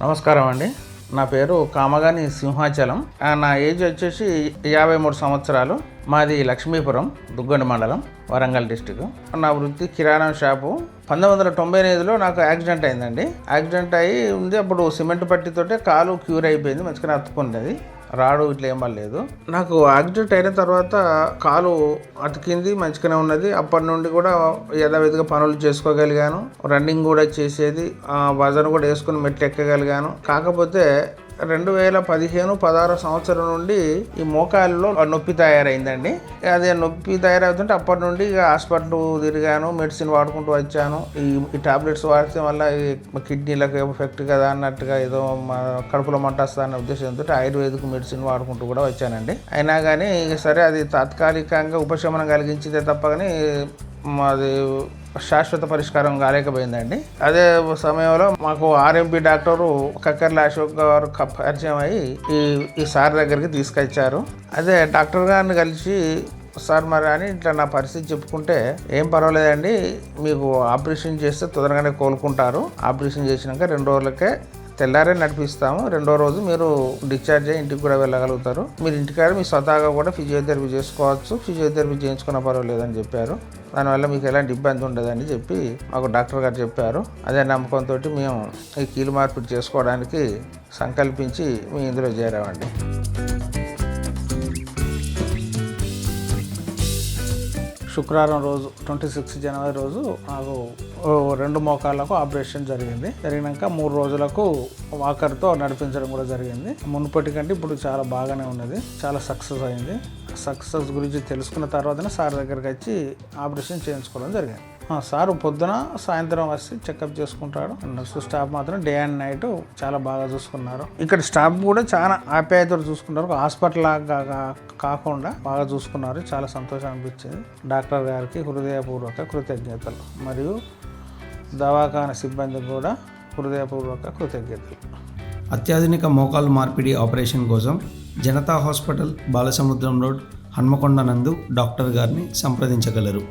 నమస్కారం అండి. నా పేరు కామగాని సింహాచలం. నా ఏజ్ వచ్చేసి 53 సంవత్సరాలు. మాది లక్ష్మీపురం, దుగ్గండి మండలం, వరంగల్ డిస్టిక్. నా వృత్తి కిరాణా షాపు. 1998లో నాకు యాక్సిడెంట్ అయిందండి. యాక్సిడెంట్ అయ్యి ఉంది. అప్పుడు సిమెంట్ పట్టితోటే కాలు క్యూర్ అయిపోయింది, మంచిగా అతుక్కున్నది. రాడు ఇట్లా ఏం లేదు. నాకు యాక్సిడెంట్ అయిన తర్వాత కాలు అతికింది, మంచిగానే ఉన్నది. అప్పటి నుండి కూడా యథావిధిగా పనులు చేసుకోగలిగాను. రన్నింగ్ కూడా చేసేది, వజన్ కూడా వేసుకుని మెట్లు ఎక్కగలిగాను. కాకపోతే 2015-16 సంవత్సరం నుండి ఈ మోకాళ్ళలో నొప్పి తయారైందండి. అదే నొప్పి తయారవుతుంటే అప్పటి నుండి ఇక హాస్పిటల్ తిరిగాను, మెడిసిన్ వాడుకుంటూ వచ్చాను. ఈ టాబ్లెట్స్ వాడితే వల్ల కిడ్నీలకు ఎఫెక్ట్ కదా అన్నట్టుగా, ఏదో కడుపులో మంట వస్తా అన్న ఉద్దేశంతో ఆయుర్వేదిక్ మెడిసిన్ వాడుకుంటూ కూడా వచ్చానండి. అయినా కానీ సరే, అది తాత్కాలికంగా ఉపశమనం కలిగించిందే తప్ప కానీ అది శాశ్వత పరిష్కారం కాలేకపోయిందండి. అదే సమయంలో మాకు ఆర్ఎంపీ డాక్టరు కక్కర్ల అశోక్ గారు పరిచయం అయ్యి ఈ సార్ దగ్గరికి తీసుకొచ్చారు. అదే డాక్టర్ గారిని కలిసి, సార్ మరి అని ఇట్లా నా పరిస్థితి చెప్పుకుంటే, ఏం పర్వాలేదండి, మీకు ఆపరేషన్ చేస్తే తొందరగానే కోలుకుంటారు. ఆపరేషన్ చేసినాక 2 రోజులకే తెల్లారే నడిపిస్తాము. 2వ రోజు మీరు డిశ్చార్జ్ అయ్యి ఇంటికి కూడా వెళ్ళగలుగుతారు. మీరు ఇంటికాడ మీ స్వతహాగా కూడా ఫిజియోథెరపీ చేసుకోవచ్చు, ఫిజియోథెరపీ చేయించుకున్న పర్వాలేదని చెప్పారు. దానివల్ల మీకు ఎలాంటి ఇబ్బంది ఉండదని చెప్పి మాకు డాక్టర్ గారు చెప్పారు. అదే నమ్మకంతో మేము ఈ కీలు మార్పిడి చేసుకోవడానికి సంకల్పించి మేము ఇందులో చేరామండి. శుక్రవారం రోజు 26 జనవరి రోజు నాకు 2 మోకాళ్ళకు ఆపరేషన్ జరిగినాక 3 రోజులకు వాకర్తో నడిపించడం కూడా జరిగింది. మునుపటి కంటే ఇప్పుడు చాలా బాగానే ఉన్నది, చాలా సక్సెస్ అయింది. సక్సెస్ గురించి తెలుసుకున్న తర్వాతనే సార్ దగ్గరికి వచ్చి ఆపరేషన్ చేయించుకోవడం జరిగింది. సార్ పొద్దున సాయంత్రం వచ్చి చెకప్ చేసుకుంటాడు. నర్సు స్టాఫ్ మాత్రం డే అండ్ నైట్ చాలా బాగా చూసుకున్నారు. ఇక్కడ స్టాఫ్ కూడా చాలా ఆప్యాయతతో చూసుకుంటారు. హాస్పిటల్ లాగా కాకుండా బాగా చూసుకున్నారు. చాలా సంతోషం అనిపించింది. డాక్టర్ గారికి హృదయపూర్వక కృతజ్ఞతలు, మరియు దవాఖాన సిబ్బందికి కూడా హృదయపూర్వక కృతజ్ఞతలు. అత్యాధునిక మోకాలు మార్పిడి ఆపరేషన్ కోసం జనతా హాస్పిటల్, బాలసముద్రం రోడ్, హన్మకొండ నందు డాక్టర్ గారిని సంప్రదించగలరు.